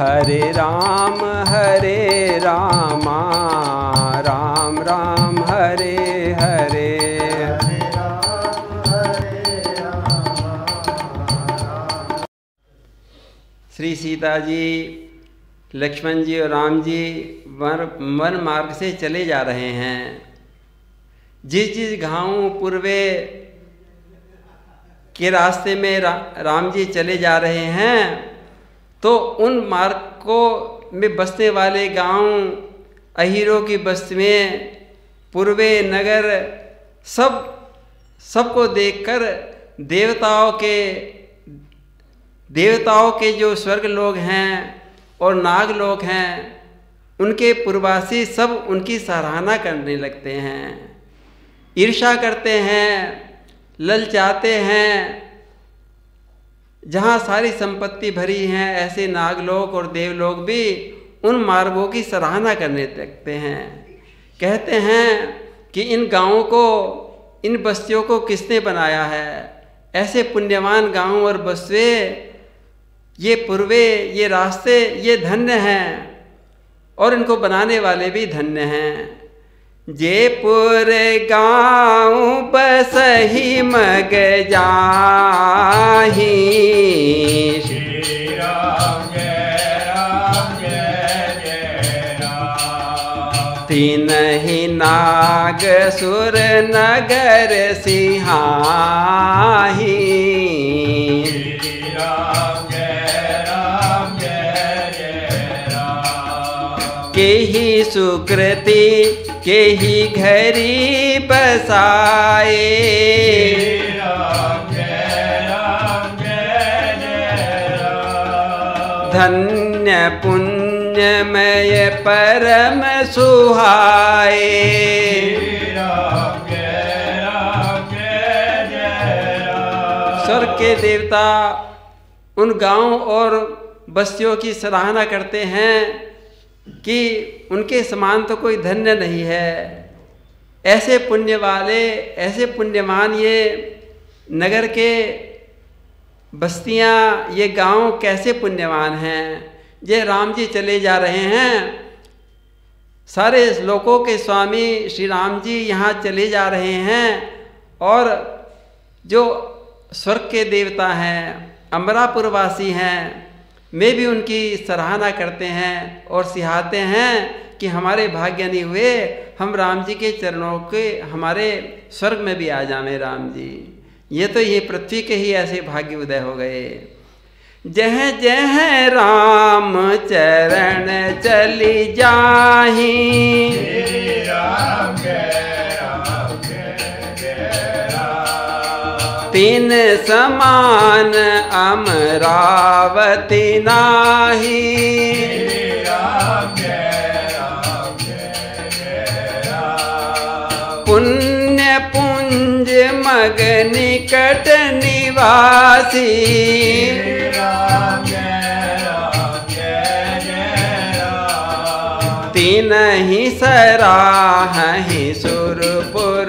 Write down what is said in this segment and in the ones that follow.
हरे राम राम राम हरे हरे। श्री सीता जी, लक्ष्मण जी और राम जी वन मार्ग से चले जा रहे हैं। जिस गांव पूर्वे के रास्ते में राम जी चले जा रहे हैं, तो उन मार्ग में बसने वाले गांव, अहीरों की बस्ती में, पूर्वे नगर, सबको देखकर देवताओं के जो स्वर्ग लोग हैं और नाग लोग हैं, उनके पूर्ववासी सब उनकी सराहना करने लगते हैं, ईर्ष्या करते हैं, ललचाते हैं। जहाँ सारी संपत्ति भरी है, ऐसे नागलोक और देवलोक भी उन मार्गों की सराहना करने लगते हैं। कहते हैं कि इन गांवों को, इन बस्तियों को किसने बनाया है? ऐसे पुण्यवान गांव और बस्तियाँ, ये पूर्वे, ये रास्ते, ये धन्य हैं और इनको बनाने वाले भी धन्य हैं। जयपुर गाँव बसही मग जाही, श्री राम जय राम। तीनहि नाग सुर नगर सिहाही, श्री राम जय राम। केहि सुकृति केहि घरी बसाए, श्री राम जय राम। धन्य पुण्यमय परम सुहाए, श्री राम जय राम। स्वर्ग के देवता उन गांव और बस्तियों की सराहना करते हैं कि उनके समान तो कोई धन्य नहीं है। ऐसे पुण्य वाले, ऐसे पुण्यमान ये नगर के बस्तियाँ, ये गांव कैसे पुण्यवान हैं। ये राम जी चले जा रहे हैं, सारे लोकों के स्वामी श्री राम जी यहाँ चले जा रहे हैं, और जो स्वर्ग के देवता हैं, अमरापुरवासी हैं, में भी उनकी सराहना करते हैं और सिहाते हैं कि हमारे भाग्य नहीं हुए, हम राम जी के चरणों के हमारे स्वर्ग में भी आ जावे राम जी। ये तो ये पृथ्वी के ही ऐसे भाग्य उदय हो गए। जह जह राम चरण चली जाही, श्री राम जय राम। तीन समान अमरावती नाही, श्री राम जय राम। पुण्य पुंज मग निकट निवासी, श्री राम जय राम। तीन ही सराहि सुरपुरवासी,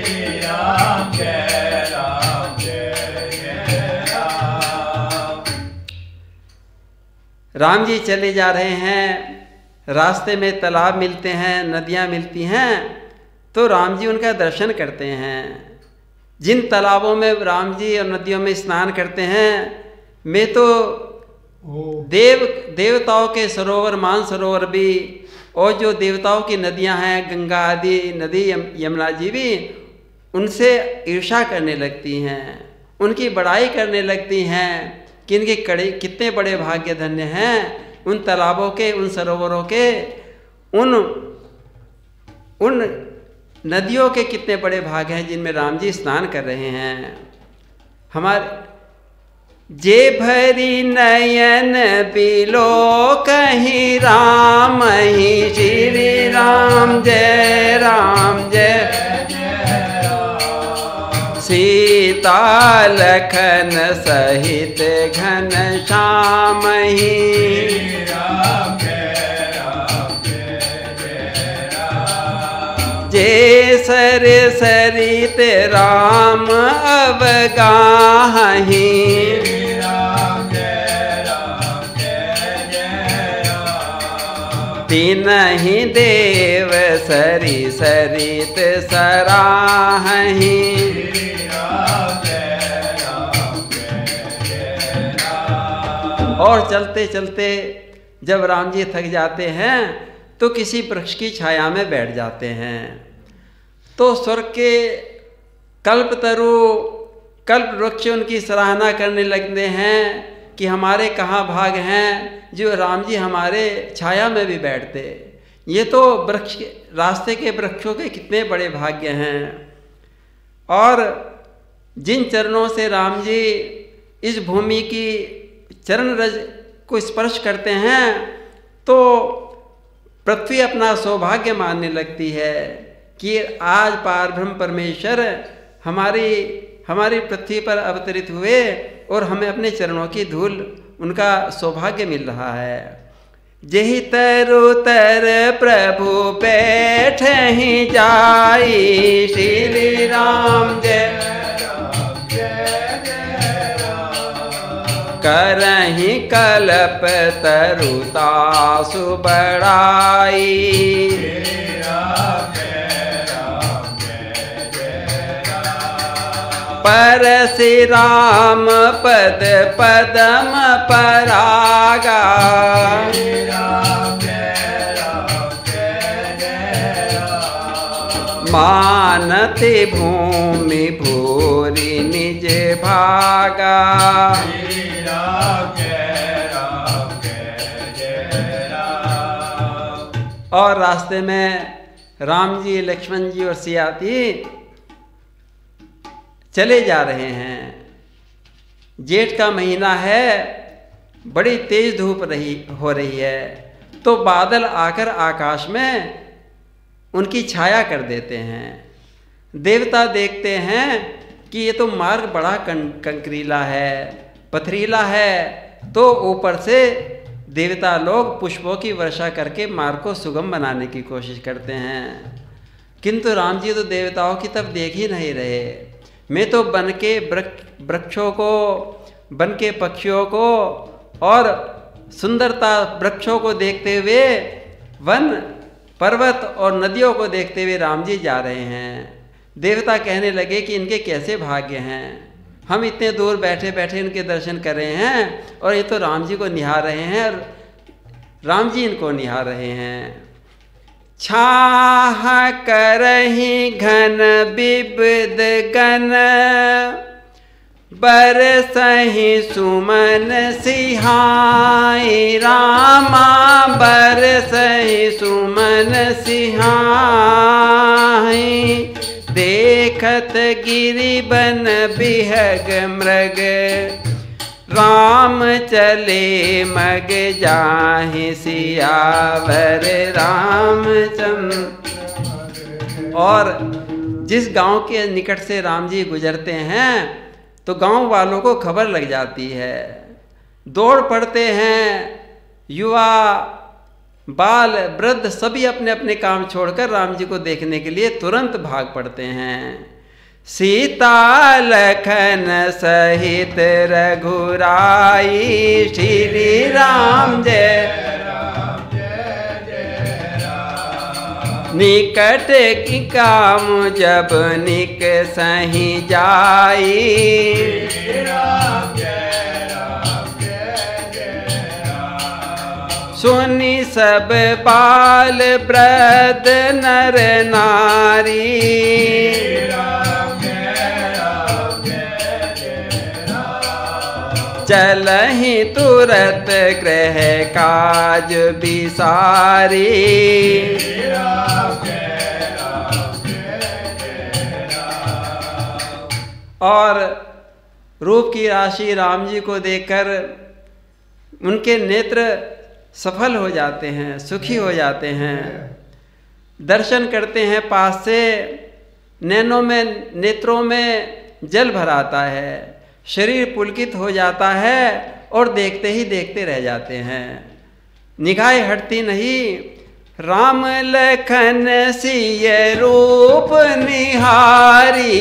श्री राम जय राम। राम जी चले जा रहे हैं। रास्ते में तालाब मिलते हैं, नदियाँ मिलती हैं, तो राम जी उनका दर्शन करते हैं। जिन तालाबों में राम जी और नदियों में स्नान करते हैं, में तो देवताओं के सरोवर, मानसरोवर भी, और जो देवताओं की नदियां हैं, गंगा आदि नदी, यमुना जी भी, उनसे ईर्ष्या करने लगती हैं, उनकी बड़ाई करने लगती हैं कि इनके कितने बड़े भाग्य धन्य हैं, उन तालाबों के, उन सरोवरों के, उन नदियों के कितने बड़े भाग हैं जिनमें राम जी स्नान कर रहे हैं। हमारे जे भरी नयन बिलो कहीं राम ही, श्री राम जय सीता लखन सहित घन श्याम ही, जे सर सरित राम अवगाही, तीनहि देव सरि सरित सराहहि। और चलते चलते जब राम जी थक जाते हैं तो किसी वृक्ष की छाया में बैठ जाते हैं। तो स्वर्ग के कल्पतरु कल्प वृक्ष उनकी सराहना करने लगते हैं कि हमारे कहाँ भाग हैं जो राम जी हमारे छाया में भी बैठते। ये तो वृक्ष रास्ते के वृक्षों के कितने बड़े भाग्य हैं। और जिन चरणों से राम जी इस भूमि की चरण रज को स्पर्श करते हैं तो पृथ्वी अपना सौभाग्य मानने लगती है कि आज पारब्रह्म परमेश्वर हमारी पृथ्वी पर अवतरित हुए और हमें अपने चरणों की धूल उनका सौभाग्य मिल रहा है। जेहि तरु तर प्रभु बैठ ही जाई, श्री राम जय करहि कल्प तरुता सुबड़ाई। परसि राम पद पदम परागा, मानति भूमि भूरि निज भागा। और रास्ते में राम जी लक्ष्मण जी और सियाती चले जा रहे हैं। जेठ का महीना है, बड़ी तेज धूप हो रही है, तो बादल आकर आकाश में उनकी छाया कर देते हैं। देवता देखते हैं कि ये तो मार्ग बड़ा कंकरीला है, पथरीला है, तो ऊपर से देवता लोग पुष्पों की वर्षा करके मार्ग को सुगम बनाने की कोशिश करते हैं। किंतु राम जी तो देवताओं की तरफ देख ही नहीं रहे। मैं तो बन के वृक्षों को, बन के पक्षियों को और सुंदरता वृक्षों को देखते हुए, वन पर्वत और नदियों को देखते हुए राम जी जा रहे हैं। देवता कहने लगे कि इनके कैसे भाग्य हैं, हम इतने दूर बैठे बैठे इनके दर्शन कर रहे हैं और ये तो राम जी को निहार रहे हैं और राम जी इनको निहार रहे हैं। छाह करहि घन बिबद गन, बरसहि सुमन सिहाई। रामा बरसहि सुमन सिहाई, देखत गिरि बन बिहग मृग। राम चले मग जाहि सियावर रामचंद्र। और जिस गांव के निकट से राम जी गुजरते हैं तो गांव वालों को खबर लग जाती है, दौड़ पड़ते हैं। युवा बाल वृद्ध सभी अपने अपने काम छोड़कर राम जी को देखने के लिए तुरंत भाग पड़ते हैं। सीता लखन सहित रघुराई, श्री राम जय निकट की काम जब निक सही जाई। सुनी सब बाल वृद्ध नर नारी, चलहि तुरत गृह काज बिसारी। और रूप की राशि राम जी को देखकर उनके नेत्र सफल हो जाते हैं, सुखी हो जाते हैं। दर्शन करते हैं पास से, नेत्रों में जल भर आता है, शरीर पुलकित हो जाता है और देखते ही देखते रह जाते हैं, निगाहें हटती नहीं। राम लखन सिय रूप निहारी,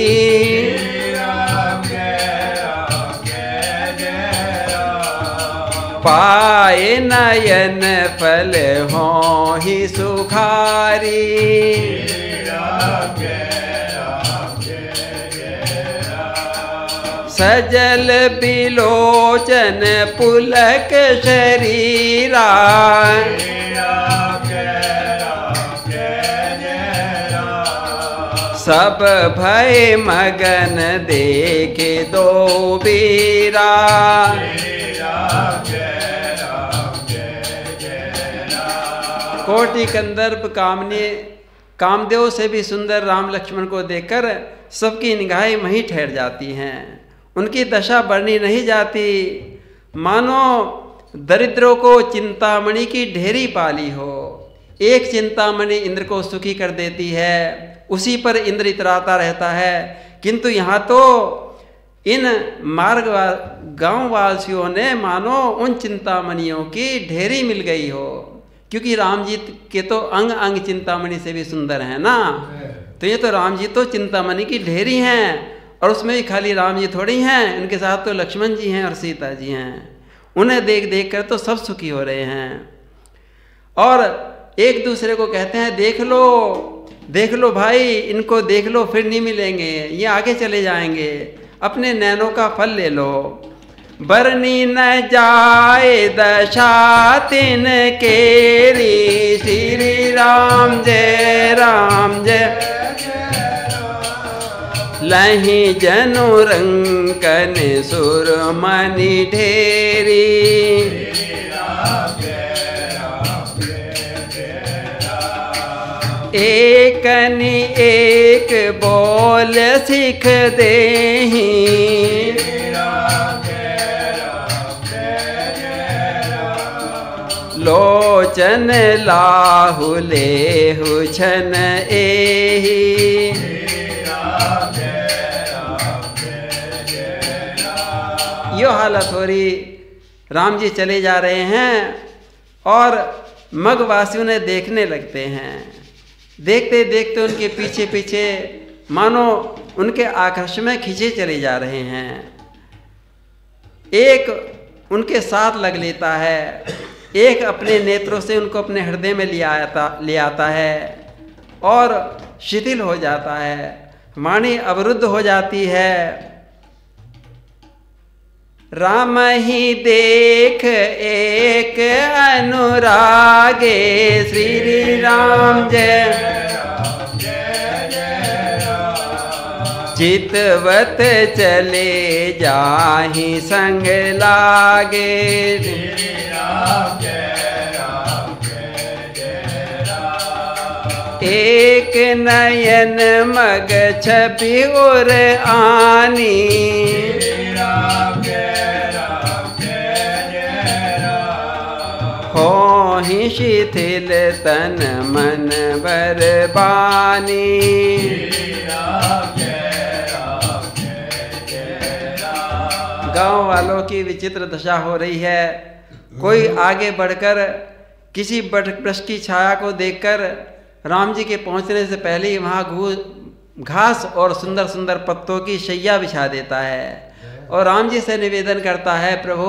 पाए नयन फल हो ही सुखारी। सजल बिलोचन पुलक शरीरा। सब भय मगन देखे दो बीरा। कोटि कंदर्प कामदेव से भी सुंदर राम लक्ष्मण को देखकर सबकी निगाहें वहीं ठहर जाती हैं। उनकी दशा बढ़नी नहीं जाती, मानो दरिद्रों को चिंतामणि की ढेरी पाली हो। एक चिंतामणि इंद्र को सुखी कर देती है, उसी पर इंद्र इतराता रहता है। किंतु यहाँ तो इन गांव वासियों ने मानो उन चिंतामणियों की ढेरी मिल गई हो, क्योंकि राम जी के तो अंग अंग चिंतामणि से भी सुंदर है ना। तो ये तो राम जी तो चिंतामणि की ढेरी हैं, और उसमें भी खाली राम जी थोड़ी हैं, उनके साथ तो लक्ष्मण जी हैं और सीता जी हैं। उन्हें देख देख कर तो सब सुखी हो रहे हैं, और एक दूसरे को कहते हैं देख लो भाई, इनको देख लो, फिर नहीं मिलेंगे, ये आगे चले जाएंगे, अपने नैनों का फल ले लो। बरनी न जाए दशा तिन केरी। श्री राम जय लही जनु रंकन सुरमणि ढेरी। एकनि एक बोल सिख देहि। लोचन लाहु लेहु छन एहि। यो हालत हो रही। राम जी चले जा रहे हैं और मगवासियों ने देखने लगते हैं। देखते देखते उनके पीछे पीछे मानो उनके आकर्षण में खींचे चले जा रहे हैं। एक उनके साथ लग लेता है, एक अपने नेत्रों से उनको अपने हृदय में ले आता है और शिथिल हो जाता है, वाणी अवरुद्ध हो जाती है। राम ही देख एक अनुरागे। श्री राम जय चितवत चले जाहि संग लागे। एक नयन मग छपि और आनी। हो ही शिथिल तन मन बरबानी। गांव वालों की विचित्र दशा हो रही है। कोई आगे बढ़कर किसी वृक्ष की छाया को देखकर राम जी के पहुंचने से पहले ही वहाँ घास और सुंदर सुंदर पत्तों की शैया बिछा देता है और राम जी से निवेदन करता है, प्रभु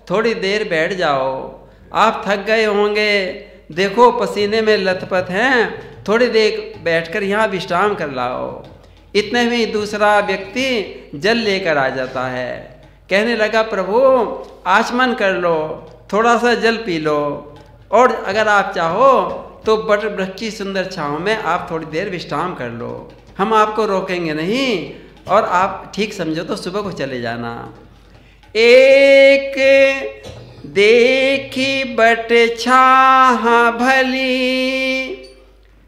थोड़ी देर बैठ जाओ, आप थक गए होंगे, देखो पसीने में लथपथ हैं, थोड़ी देर बैठकर यहाँ विश्राम कर लाओ। इतने में दूसरा व्यक्ति जल लेकर आ जाता है, कहने लगा, प्रभु आचमन कर लो, थोड़ा सा जल पी लो, और अगर आप चाहो तो बट वृक्ष की सुंदर छाँव में आप थोड़ी देर विश्राम कर लो, हम आपको रोकेंगे नहीं, और आप ठीक समझो तो सुबह को चले जाना। एक देखी बट छाह भली,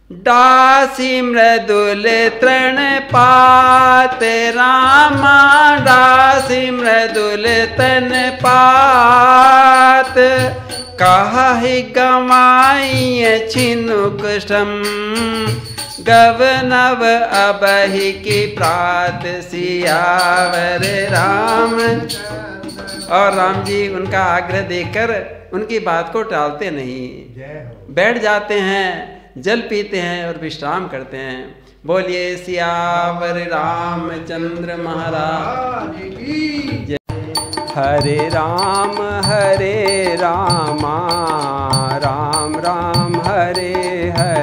डासी मृदुल तृण पात, रामा डासी मृदुल तन पात, काहि गवाई छिनुक श्रम, गवनव अबहि की प्रात सियावर राम। और राम जी उनका आग्रह देकर उनकी बात को टालते नहीं, बैठ जाते हैं, जल पीते हैं और विश्राम करते हैं। बोलिए सियावर रामचंद्र महाराज की जय। हरे रामा राम राम हरे हरे।